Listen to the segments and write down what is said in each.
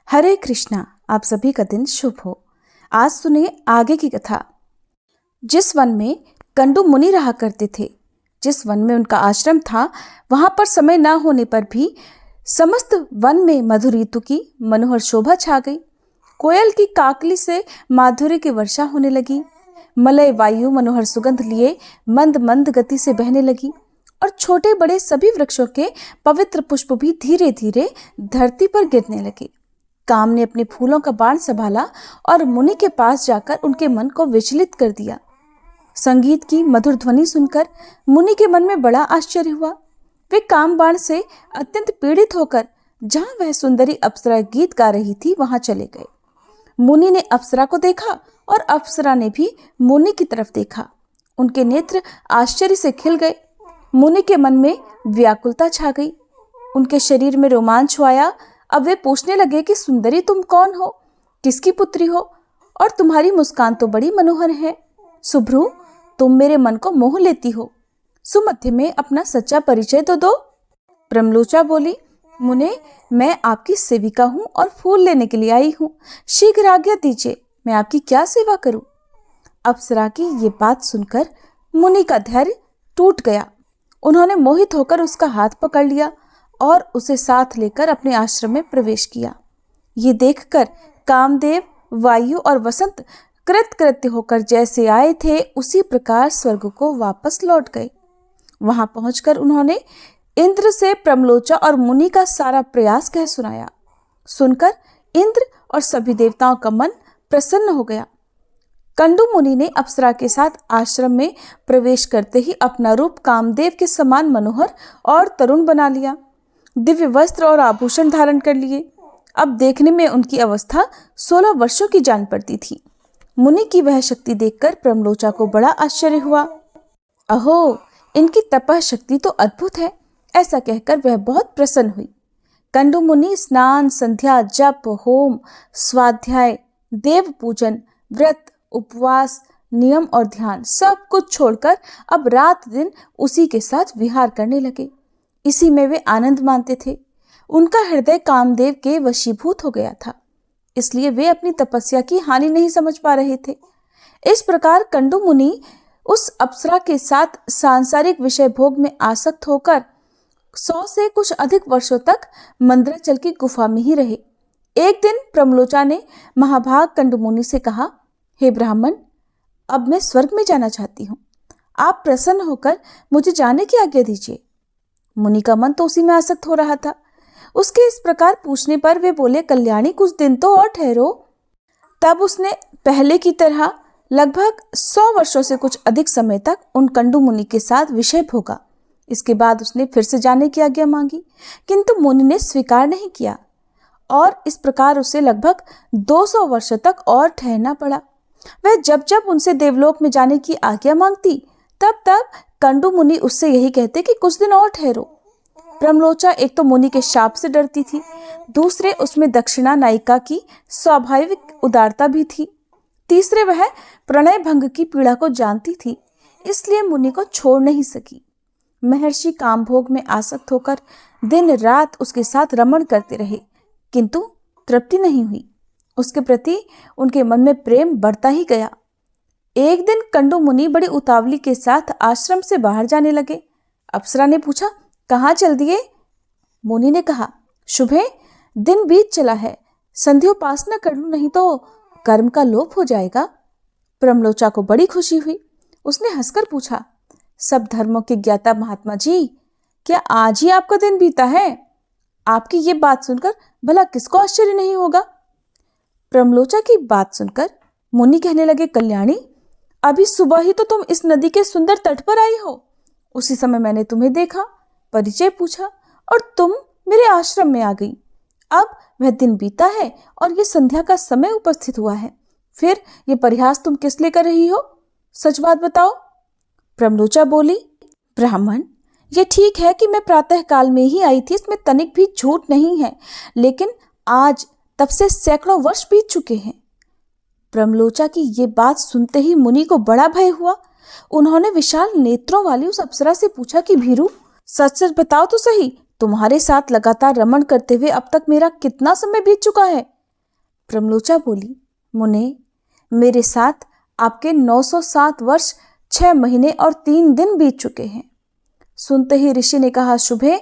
हरे कृष्णा। आप सभी का दिन शुभ हो। आज सुनिए आगे की कथा। जिस वन में कंडू मुनि रहा करते थे, जिस वन में उनका आश्रम था, वहां पर समय न होने पर भी समस्त वन में मधुर ऋतु की मनोहर शोभा छा गई। कोयल की काकली से माधुर्य की वर्षा होने लगी। मलय वायु मनोहर सुगंध लिए मंद मंद गति से बहने लगी और छोटे बड़े सभी वृक्षों के पवित्र पुष्प भी धीरे धीरे धरती पर गिरने लगे। काम ने अपने फूलों का बाण संभाला और मुनि के पास जाकर उनके मन को विचलित कर दिया। संगीत की मधुर ध्वनि सुनकर मुनि के मन में बड़ा आश्चर्य हुआ। वे काम बाण से अत्यंत पीड़ित होकर जहां वह सुंदरी अप्सरा गीत गा रही थी वहां चले गए। मुनि ने अप्सरा को देखा और अप्सरा ने भी मुनि की तरफ देखा। उनके नेत्र आश्चर्य से खिल गए। मुनि के मन में व्याकुलता छा गई। उनके शरीर में रोमांच आया। अब वे पूछने लगे कि सुंदरी तुम कौन हो, किसकी पुत्री हो, और तुम्हारी मुस्कान तो बड़ी मनोहर है। सुभ्रू, तुम मेरे मन को मोह लेती हो। सुमध्य में अपना सच्चा परिचय तो दो। प्रमलोचा बोली, मुने, मैं आपकी सेविका हूँ और फूल लेने के लिए आई हूँ। शीघ्र आज्ञा दीजिए, मैं आपकी क्या सेवा करूँ। अप्सरा की ये बात सुनकर मुनि का धैर्य टूट गया। उन्होंने मोहित होकर उसका हाथ पकड़ लिया और उसे साथ लेकर अपने आश्रम में प्रवेश किया। ये देखकर कामदेव, वायु और वसंत कृतकृत्य होकर जैसे आए थे उसी प्रकार स्वर्ग को वापस लौट गए। वहां पहुंचकर उन्होंने इंद्र से प्रमलोचा और मुनि का सारा प्रयास कह सुनाया। सुनकर इंद्र और सभी देवताओं का मन प्रसन्न हो गया। कंडू मुनि ने अप्सरा के साथ आश्रम में प्रवेश करते ही अपना रूप कामदेव के समान मनोहर और तरुण बना लिया। दिव्य वस्त्र और आभूषण धारण कर लिए। अब देखने में उनकी अवस्था 16 वर्षों की जान पड़ती थी। मुनि की वह शक्ति देखकर प्रमलोचा को बड़ा आश्चर्य हुआ। अहो, इनकी तपः शक्ति तो अद्भुत है, ऐसा कहकर वह बहुत प्रसन्न हुई। कंडू मुनि स्नान, संध्या, जप, होम, स्वाध्याय, देव पूजन, व्रत, उपवास, नियम और ध्यान सब कुछ छोड़कर अब रात दिन उसी के साथ विहार करने लगे। इसी में वे आनंद मानते थे। उनका हृदय कामदेव के वशीभूत हो गया था, इसलिए वे अपनी तपस्या की हानि नहीं समझ पा रहे थे। इस प्रकार कंडू मुनि उस अप्सरा के साथ सांसारिक विषय भोग में आसक्त होकर 100 से कुछ अधिक वर्षों तक मंद्राचल की गुफा में ही रहे। एक दिन प्रमलोचा ने महाभाग कंडू मुनि से कहा, हे ब्राह्मण, अब मैं स्वर्ग में जाना चाहती हूँ। आप प्रसन्न होकर मुझे जाने की आज्ञा दीजिए। मुनि का मन तो उसी में आसक्त हो रहा था। उसके इस प्रकार पूछने पर वे बोले, कल्याणी, कुछ दिन तो और ठहरो। तब उसने पहले की तरह लगभग 100 वर्षों से कुछ अधिक समय तक उन कंडू मुनि के साथ विषय भोगा। इसके बाद उसने फिर से जाने की आज्ञा मांगी, किंतु मुनि ने स्वीकार नहीं किया और इस प्रकार उसे लगभग 200 वर्षों तक और ठहरना पड़ा। वह जब जब उनसे देवलोक में जाने की आज्ञा मांगती, तब तब कंडू मुनि उससे यही कहते कि कुछ दिन और ठहरो। प्रमलोचा एक तो मुनि के शाप से डरती थी, दूसरे उसमें दक्षिणा नायिका की स्वाभाविक उदारता भी थी, तीसरे वह प्रणय भंग की पीड़ा को जानती थी, इसलिए मुनि को छोड़ नहीं सकी। महर्षि कामभोग में आसक्त होकर दिन रात उसके साथ रमण करते रहे, किंतु तृप्ति नहीं हुई। उसके प्रति उनके मन में प्रेम बढ़ता ही गया। एक दिन कंडू मुनि बड़ी उतावली के साथ आश्रम से बाहर जाने लगे। अप्सरा ने पूछा, कहाँ चल दिए? मुनि ने कहा, शुभे, दिन बीत चला है, संध्योपासना कर लूं, नहीं तो कर्म का लोप हो जाएगा। प्रमलोचा को बड़ी खुशी हुई। उसने हंसकर पूछा, सब धर्मों के ज्ञाता महात्मा जी, क्या आज ही आपका दिन बीता है? आपकी ये बात सुनकर भला किसको आश्चर्य नहीं होगा। प्रमलोचा की बात सुनकर मुनि कहने लगे, कल्याणी, अभी सुबह ही तो तुम इस नदी के सुंदर तट पर आई हो। उसी समय मैंने तुम्हें देखा, परिचय पूछा और तुम मेरे आश्रम में आ गई। अब वह दिन बीता है और ये संध्या का समय उपस्थित हुआ है, फिर ये परिहास तुम किस लिए कर रही हो? सच बात बताओ। प्रमलोचा बोली, ब्राह्मण, ये ठीक है कि मैं प्रातः काल में ही आई थी, इसमें तनिक भी झूठ नहीं है, लेकिन आज तब से सैकड़ों वर्ष बीत चुके हैं। प्रमलोचा की ये बात सुनते ही मुनि को बड़ा भय हुआ। उन्होंने विशाल नेत्रों वाली उस अप्सरा से पूछा कि भीरू, सच सच बताओ तो सही, तुम्हारे साथ लगातार रमण करते हुए अब तक मेरा कितना समय बीत चुका है? प्रमलोचा बोली, मुने, मेरे साथ आपके 907 वर्ष 6 महीने और 3 दिन बीत चुके हैं। सुनते ही ऋषि ने कहा, शुभे,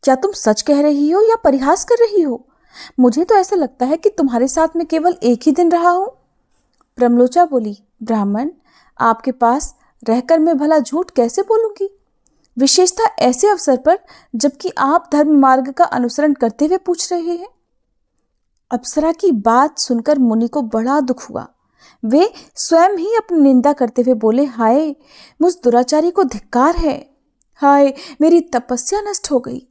क्या तुम सच कह रही हो या परिहास कर रही हो? मुझे तो ऐसा लगता है कि तुम्हारे साथ में केवल एक ही दिन रहा हूं। प्रमलोचा बोली, ब्राह्मण, आपके पास रहकर मैं भला झूठ कैसे बोलूंगी, विशेषतः ऐसे अवसर पर जबकि आप धर्म मार्ग का अनुसरण करते हुए पूछ रहे हैं। अप्सरा की बात सुनकर मुनि को बड़ा दुख हुआ। वे स्वयं ही अपनी निंदा करते हुए बोले, हाय, मुझ दुराचारी को धिक्कार है। हाय, मेरी तपस्या नष्ट हो गई।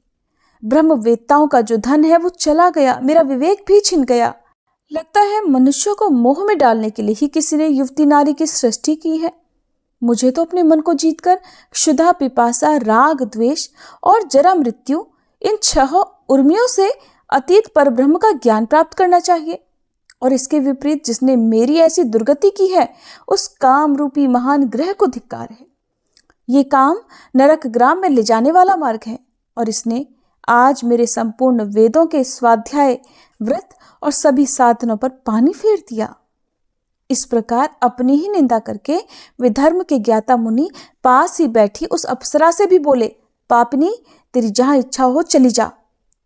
ब्रह्मवेत्ताओं का जो धन है वो चला गया, मेरा विवेक भी छिन गया। लगता है मनुष्यों को मोह में डालने के लिए ही किसी ने युवती नारी की सृष्टि की है। मुझे तो अपने मन को जीतकर क्षुधा, पिपासा, राग, द्वेष और जरा मृत्यु, इन 6 उर्मियों से अतीत परब्रह्म का ज्ञान प्राप्त करना चाहिए। और इसके विपरीत जिसने मेरी ऐसी दुर्गति की है, उस काम रूपी महान ग्रह को धिक्कार है। ये काम नरक ग्राम में ले जाने वाला मार्ग है और इसने आज मेरे संपूर्ण वेदों के स्वाध्याय, व्रत और सभी साधनों पर पानी फेर दिया। इस प्रकार अपनी ही निंदा करके विधर्म के ज्ञाता मुनि पास ही बैठी उस अप्सरा से भी बोले, पापिनी, तेरी जहां इच्छा हो चली जा।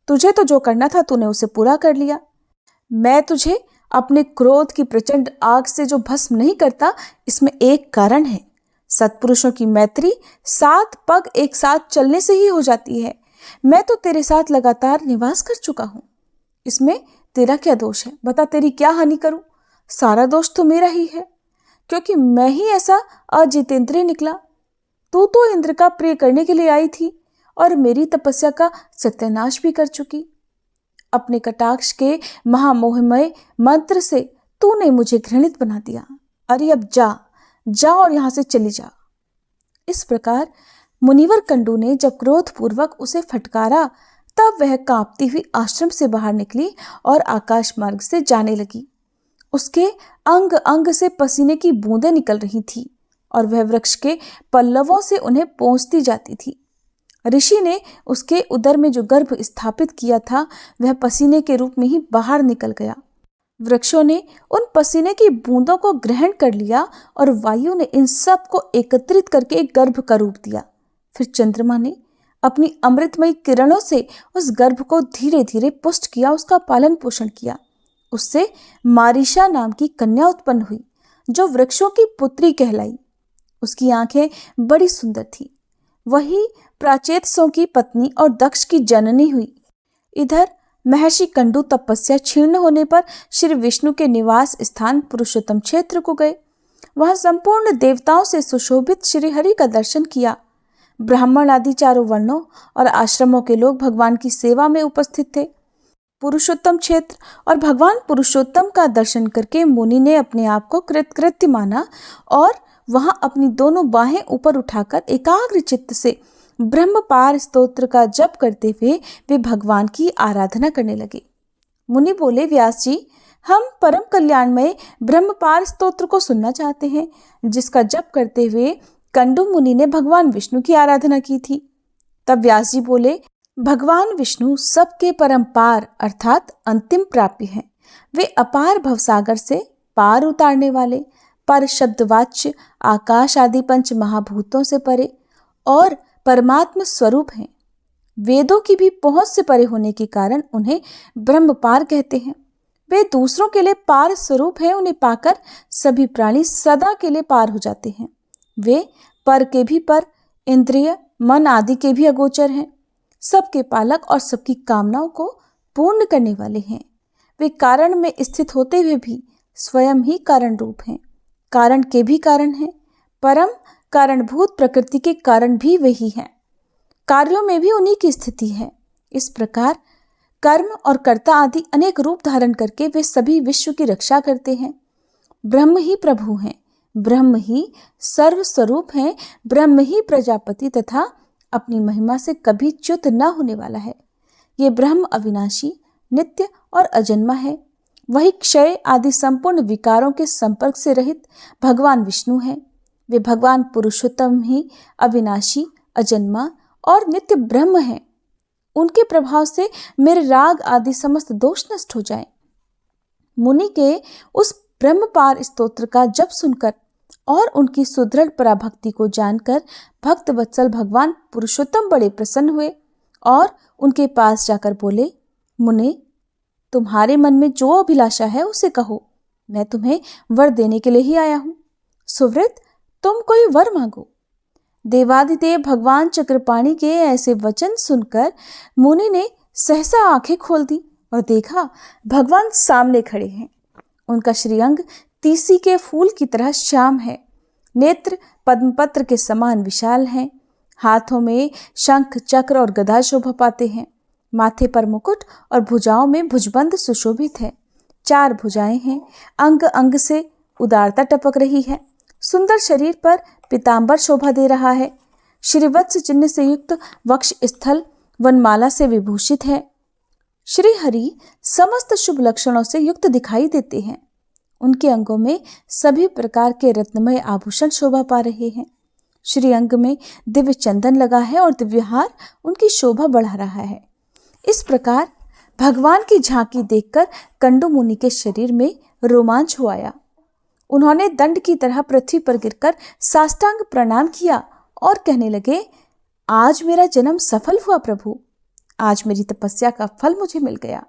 तुझे तो जो करना था तूने उसे पूरा कर लिया। मैं तुझे अपने क्रोध की प्रचंड आग से जो भस्म नहीं करता, इसमें एक कारण है। सत्पुरुषों की मैत्री 7 पग एक साथ चलने से ही हो जाती है। मैं तो तेरे साथ लगातार निवास कर चुका हूं। इसमें तेरा क्या दोष है? बता, तेरी क्या हानि करूं? सारा दोष तो मेरा ही है, क्योंकि मैं ही ऐसा अजितेंद्रिय निकला। तू तो इंद्र का प्रिय करने के लिए आई थी और मेरी तपस्या का सत्यानाश भी कर चुकी। अपने कटाक्ष के महामोहमय मंत्र से तूने मुझे घृणित बना दिया। अरे अब जा जा और यहां से चली जा। इस प्रकार मुनिवर कंडू ने जब क्रोधपूर्वक उसे फटकारा, तब वह कांपती हुई आश्रम से बाहर निकली और आकाश मार्ग से जाने लगी। उसके अंग अंग से पसीने की बूंदें निकल रही थी और वह वृक्ष के पल्लवों से उन्हें पोंछती जाती थी। ऋषि ने उसके उदर में जो गर्भ स्थापित किया था, वह पसीने के रूप में ही बाहर निकल गया। वृक्षों ने उन पसीने की बूंदों को ग्रहण कर लिया और वायु ने इन सब को एकत्रित करके एक गर्भ का रूप दिया। फिर चंद्रमा ने अपनी अमृतमयी किरणों से उस गर्भ को धीरे धीरे पुष्ट किया, उसका पालन पोषण किया। उससे मारीशा नाम की कन्या उत्पन्न हुई, जो वृक्षों की पुत्री कहलाई। उसकी आंखें बड़ी सुंदर थी। वही प्राचेतसों की पत्नी और दक्ष की जननी हुई। इधर महर्षि कंडू तपस्या क्षीर्ण होने पर श्री विष्णु के निवास स्थान पुरुषोत्तम क्षेत्र को गए। वहां संपूर्ण देवताओं से सुशोभित श्री हरि का दर्शन किया। ब्राह्मण आदि चारों वर्णों और आश्रमों के लोग भगवान की सेवा में उपस्थित थे। पुरुषोत्तम क्षेत्र और भगवान पुरुषोत्तम का दर्शन करके मुनि ने अपने आप को कृतकृत्य माना और वहां अपनी दोनों बाहें ऊपर उठाकर एकाग्र चित्त से ब्रह्मपार स्तोत्र का जप करते हुए वे भगवान की आराधना करने लगे। मुनि बोले, व्यास जी, हम परम कल्याणमय ब्रह्मपार स्तोत्र को सुनना चाहते हैं, जिसका जप करते हुए कंडू मुनि ने भगवान विष्णु की आराधना की थी। तब व्यास जी बोले, भगवान विष्णु सबके परम पार अर्थात अंतिम प्राप्य हैं। वे अपार भवसागर से पार उतारने वाले, पर शब्दवाच्य आकाश आदि पंच महाभूतों से परे और परमात्म स्वरूप हैं। वेदों की भी पहुंच से परे होने के कारण उन्हें ब्रह्मपार कहते हैं। वे दूसरों के लिए पार स्वरूप हैं। उन्हें पाकर सभी प्राणी सदा के लिए पार हो जाते हैं। वे पर के भी पर, इंद्रिय, मन आदि के भी अगोचर हैं। सबके पालक और सबकी कामनाओं को पूर्ण करने वाले हैं। वे कारण में स्थित होते हुए भी स्वयं ही कारण रूप हैं। कारण के भी कारण हैं। परम कारणभूत प्रकृति के कारण भी वही हैं। कार्यों में भी उन्हीं की स्थिति है। इस प्रकार कर्म और कर्ता आदि अनेक रूप धारण करके वे सभी विश्व की रक्षा करते हैं। ब्रह्म ही प्रभु हैं, ब्रह्म ही सर्व स्वरूप हैं, ब्रह्म ही प्रजापति तथा अपनी महिमा से कभी च्युत न होने वाला है। ये ब्रह्म अविनाशी, नित्य और अजन्मा है। वही क्षय आदि संपूर्ण विकारों के संपर्क से रहित भगवान विष्णु हैं। वे भगवान पुरुषोत्तम ही अविनाशी, अजन्मा और नित्य ब्रह्म हैं। उनके प्रभाव से मेरे राग आदि समस्त दोष नष्ट हो जाएं। मुनि के उस ब्रह्मपार स्तोत्र का जप सुनकर और उनकी सुदृढ़ पराभक्ति को जानकर भक्त वत्सल भगवान पुरुषोत्तम बड़े प्रसन्न हुए और उनके पास जाकर बोले, मुने, तुम्हारे मन में जो अभिलाषा है उसे कहो, मैं तुम्हें वर देने के लिए ही आया हूं। सुव्रत, तुम कोई वर मांगो। देवादिदेव भगवान चक्रपाणि के ऐसे वचन सुनकर मुनि ने सहसा आंखें खोल दी और देखा भगवान सामने खड़े हैं। उनका श्रीअंग तीसी के फूल की तरह श्याम है, नेत्र पद्मपत्र के समान विशाल हैं, हाथों में शंख चक्र और गदा शोभा पाते हैं, माथे पर मुकुट और भुजाओं में भुजबंद सुशोभित है, 4 भुजाएं हैं, अंग अंग से उदारता टपक रही है, सुंदर शरीर पर पीतांबर शोभा दे रहा है, श्रीवत्स चिन्ह से युक्त वक्ष स्थल वनमाला से विभूषित है। श्री हरि समस्त शुभ लक्षणों से युक्त दिखाई देते हैं। उनके अंगों में सभी प्रकार के रत्नमय आभूषण शोभा पा रहे हैं। श्री अंग में दिव्य चंदन लगा है और दिव्यहार उनकी शोभा बढ़ा रहा है। इस प्रकार भगवान की झांकी देखकर कंडू मुनि के शरीर में रोमांच हो आया। उन्होंने दंड की तरह पृथ्वी पर गिरकर साष्टांग प्रणाम किया और कहने लगे, आज मेरा जन्म सफल हुआ प्रभु, आज मेरी तपस्या का फल मुझे मिल गया।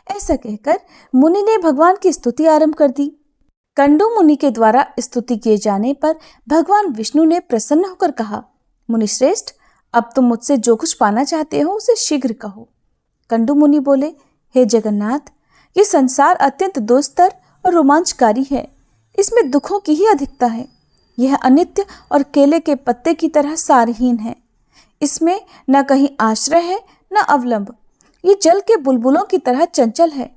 ऐसा कहकर मुनि ने भगवान की स्तुति आरंभ कर दी। कंडू मुनि के द्वारा स्तुति किए जाने पर भगवान विष्णु ने प्रसन्न होकर कहा, मुनि श्रेष्ठ, अब तुम मुझसे जो कुछ पाना चाहते हो उसे शीघ्र कहो। कंडू मुनि बोले, हे जगन्नाथ, ये संसार अत्यंत दुस्तर और रोमांचकारी है, इसमें दुखों की ही अधिकता है। यह अनित्य और केले के पत्ते की तरह सारहीन है, इसमें न कहीं आश्रय है न अवलंब। ये जल के बुलबुलों की तरह चंचल है,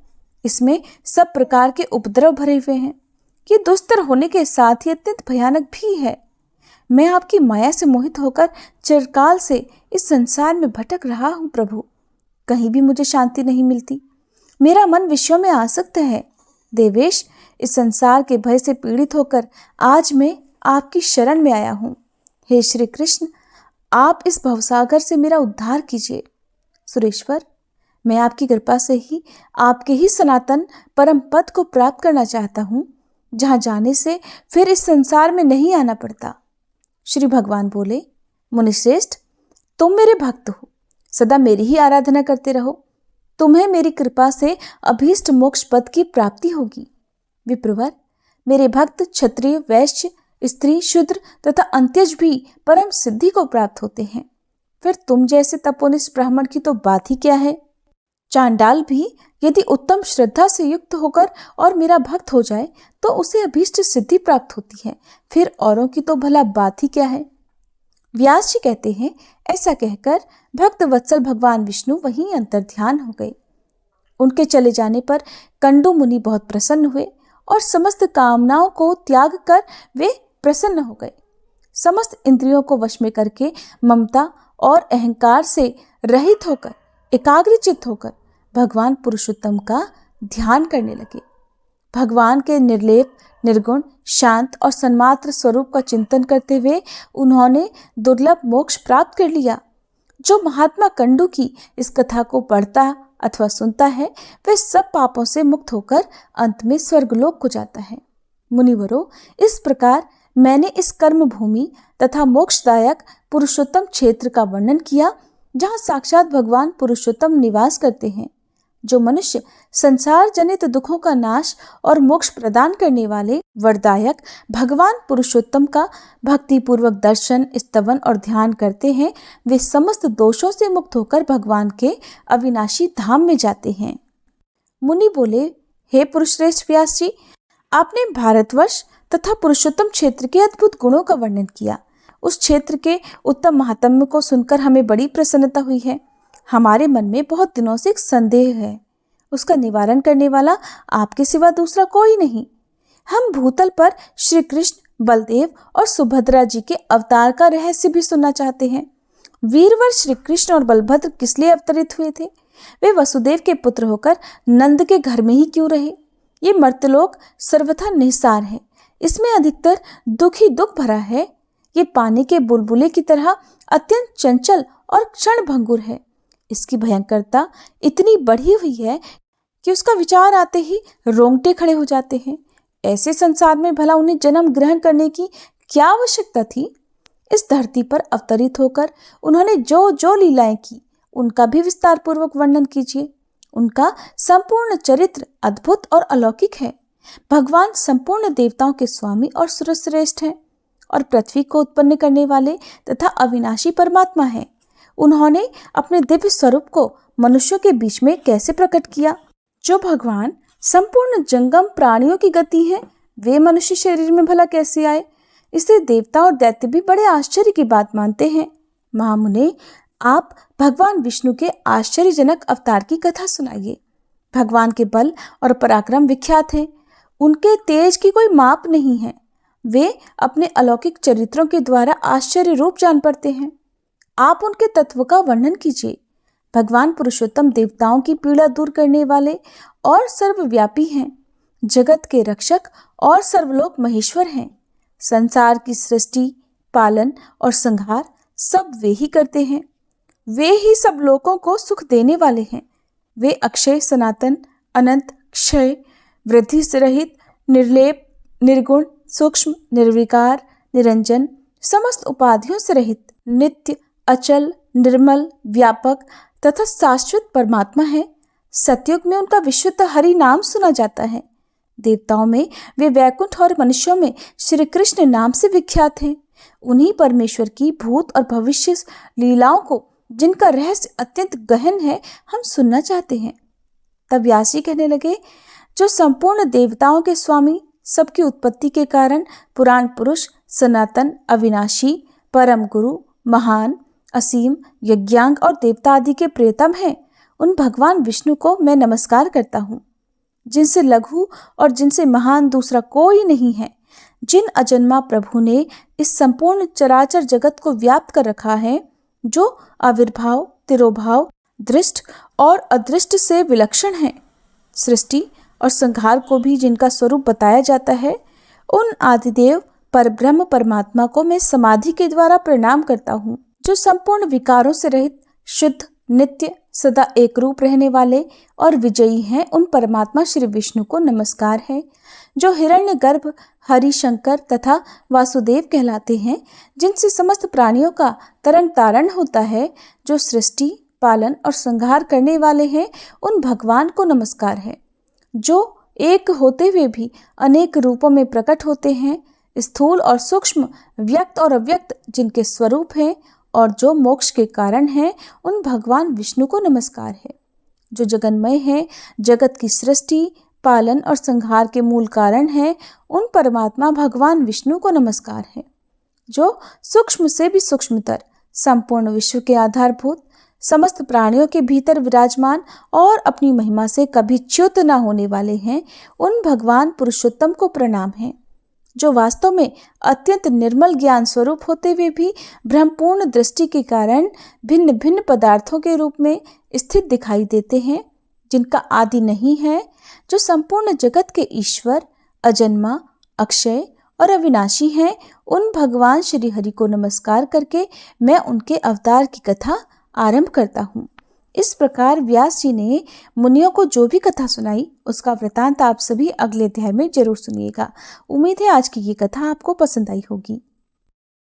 इसमें सब प्रकार के उपद्रव भरे हुए हैं। ये दुस्तर होने के साथ ही अत्यंत भयानक भी है। मैं आपकी माया से मोहित होकर चिरकाल से इस संसार में भटक रहा हूँ प्रभु, कहीं भी मुझे शांति नहीं मिलती। मेरा मन विषयों में आसक्त है। देवेश, इस संसार के भय से पीड़ित होकर आज मैं आपकी शरण में आया हूँ। हे श्री कृष्ण, आप इस भवसागर से मेरा उद्धार कीजिए। सुरेश्वर, मैं आपकी कृपा से ही आपके ही सनातन परम पद को प्राप्त करना चाहता हूँ, जहाँ जाने से फिर इस संसार में नहीं आना पड़ता। श्री भगवान बोले, मुनिश्रेष्ठ, तुम मेरे भक्त हो, सदा मेरी ही आराधना करते रहो, तुम्हें मेरी कृपा से अभीष्ट मोक्ष पद की प्राप्ति होगी। विप्रवर, मेरे भक्त क्षत्रिय, वैश्य, स्त्री, शूद्र तथा अंत्यज भी परम सिद्धि को प्राप्त होते हैं। फिर तुम जैसे तपोनिष्ठ ब्राह्मण की तो बात ही क्या है। चांडाल भी यदि उत्तम श्रद्धा से युक्त होकर और मेरा भक्त हो जाए तो उसे अभीष्ट सिद्धि प्राप्त होती है, फिर औरों की तो भला बात ही क्या है। व्यास जी कहते हैं, ऐसा कहकर भक्त वत्सल भगवान विष्णु वहीं अंतर ध्यान हो गए। उनके चले जाने पर कंडू मुनि बहुत प्रसन्न हुए और समस्त कामनाओं को त्याग कर वे प्रसन्न हो गए। समस्त इंद्रियों को वश में करके ममता और अहंकार से रहित होकर एकाग्रचित्त होकर भगवान पुरुषोत्तम का ध्यान करने लगे। भगवान के निर्लेप, निर्गुण, शांत और सन्मात्र स्वरूप का चिंतन करते हुए उन्होंने दुर्लभ मोक्ष प्राप्त कर लिया। जो महात्मा कंडू की इस कथा को पढ़ता अथवा सुनता है वह सब पापों से मुक्त होकर अंत में स्वर्गलोक को जाता है। मुनिवरों, इस प्रकार मैंने इस कर्म भूमि तथा मोक्षदायक पुरुषोत्तम क्षेत्र का वर्णन किया जहाँ साक्षात भगवान पुरुषोत्तम निवास करते हैं। जो मनुष्य संसार जनित दुखों का नाश और मोक्ष प्रदान करने वाले वरदायक भगवान पुरुषोत्तम का भक्तिपूर्वक दर्शन, स्तवन और ध्यान करते हैं, वे समस्त दोषों से मुक्त होकर भगवान के अविनाशी धाम में जाते हैं। मुनि बोले, हे पुरुषश्रेष्ठ व्यास जी, आपने भारतवर्ष तथा पुरुषोत्तम क्षेत्र के अद्भुत गुणों का वर्णन किया। उस क्षेत्र के उत्तम महात्म्य को सुनकर हमें बड़ी प्रसन्नता हुई है। हमारे मन में बहुत दिनों से एक संदेह है, उसका निवारण करने वाला आपके सिवा दूसरा कोई नहीं। हम भूतल पर श्री कृष्ण, बलदेव और सुभद्रा जी के अवतार का रहस्य भी सुनना चाहते हैं। वीरवर श्री कृष्ण और बलभद्र किस लिए अवतरित हुए थे? वे वसुदेव के पुत्र होकर नंद के घर में ही क्यों रहे? ये मर्तलोक सर्वथा निस्सार है, इसमें अधिकतर दुख ही दुख भरा है। ये पानी के बुलबुले की तरह अत्यंत चंचल और क्षण भंगुर है। इसकी भयंकरता इतनी बढ़ी हुई है कि उसका विचार आते ही रोंगटे खड़े हो जाते हैं। ऐसे संसार में भला उन्हें जन्म ग्रहण करने की क्या आवश्यकता थी? इस धरती पर अवतरित होकर उन्होंने जो जो लीलाएं की, उनका भी विस्तार पूर्वक वर्णन कीजिए। उनका संपूर्ण चरित्र अद्भुत और अलौकिक है। भगवान संपूर्ण देवताओं के स्वामी और सर्वश्रेष्ठ हैं और पृथ्वी को उत्पन्न करने वाले तथा अविनाशी परमात्मा हैं। उन्होंने अपने दिव्य स्वरूप को मनुष्यों के बीच में कैसे प्रकट किया? जो भगवान संपूर्ण जंगम प्राणियों की गति है, वे मनुष्य शरीर में भला कैसे आए? इसे देवता और दैत्य भी बड़े आश्चर्य की बात मानते हैं। महामुने, आप भगवान विष्णु के आश्चर्यजनक अवतार की कथा सुनाइए। भगवान के बल और पराक्रम विख्यात हैं। उनके तेज की कोई माप नहीं है। वे अपने अलौकिक चरित्रों के द्वारा आश्चर्य रूप जान पड़ते हैं। आप उनके तत्व का वर्णन कीजिए। भगवान पुरुषोत्तम देवताओं की पीड़ा दूर करने वाले और सर्वव्यापी हैं। जगत के रक्षक और सर्वलोक महेश्वर हैं। संसार की सृष्टि, पालन और संहार सब वे ही करते हैं। वे ही सब लोगों को सुख देने वाले हैं। वे अक्षय, सनातन, अनंत, क्षय, वृद्धि से रहित, निर्लेप, निर्गुण, सूक्ष्म, निर्विकार, निरंजन, समस्त उपाधियों से रहित, नित्य, अचल, निर्मल, व्यापक तथा शाश्वत परमात्मा है। सतयुग में उनका विशुद्ध हरि नाम सुना जाता है। देवताओं में वे वैकुंठ और मनुष्यों में श्री कृष्ण नाम से विख्यात हैं। उन्हीं परमेश्वर की भूत और भविष्य लीलाओं को, जिनका रहस्य अत्यंत गहन है, हम सुनना चाहते हैं। तब व्यासी कहने लगे, जो संपूर्ण देवताओं के स्वामी, सबकी उत्पत्ति के कारण, पुराण पुरुष, सनातन, अविनाशी, परम गुरु, महान, असीम, यज्ञांग और देवता आदि के प्रियतम हैं, उन भगवान विष्णु को मैं नमस्कार करता हूँ, जिनसे लघु और जिनसे महान दूसरा कोई नहीं है। जिन अजन्मा प्रभु ने इस संपूर्ण चराचर जगत को व्याप्त कर रखा है, जो आविर्भाव, तिरोभाव, दृष्ट और अदृष्ट से विलक्षण है। सृष्टि और संहार को भी जिनका स्वरूप बताया जाता है, उन आदिदेव परब्रह्म परमात्मा को मैं समाधि के द्वारा प्रणाम करता हूँ। जो संपूर्ण विकारों से रहित, शुद्ध, नित्य, सदा एक रूप रहने वाले और विजयी हैं, उन परमात्मा श्री विष्णु को नमस्कार है। जो हिरण्यगर्भ, हरि, शंकर तथा वासुदेव कहलाते हैं, जिनसे समस्त प्राणियों का तरन तारण होता है, जो सृष्टि, पालन और संहार करने वाले हैं, उन भगवान को नमस्कार है। जो एक होते हुए भी अनेक रूपों में प्रकट होते हैं, स्थूल और सूक्ष्म, व्यक्त और अव्यक्त जिनके स्वरूप हैं और जो मोक्ष के कारण हैं, उन भगवान विष्णु को नमस्कार है। जो जगन्मय हैं, जगत की सृष्टि, पालन और संहार के मूल कारण हैं, उन परमात्मा भगवान विष्णु को नमस्कार है। जो सूक्ष्म से भी सूक्ष्मतर, संपूर्ण विश्व के आधारभूत, समस्त प्राणियों के भीतर विराजमान और अपनी महिमा से कभी च्युत न होने वाले हैं, उन भगवान पुरुषोत्तम को प्रणाम है। जो वास्तव में अत्यंत निर्मल ज्ञान स्वरूप होते हुए भी भ्रमपूर्ण दृष्टि के कारण भिन्न भिन्न पदार्थों के रूप में स्थित दिखाई देते हैं, जिनका आदि नहीं है, जो संपूर्ण जगत के ईश्वर, अजन्मा, अक्षय और अविनाशी हैं, उन भगवान श्री हरि को नमस्कार करके मैं उनके अवतार की कथा आरंभ करता हूँ। इस प्रकार व्यास जी ने मुनियों को जो भी कथा सुनाई, उसका वृतांत आप सभी अगले अध्याय में जरूर सुनिएगा। उम्मीद है आज की ये कथा आपको पसंद आई होगी।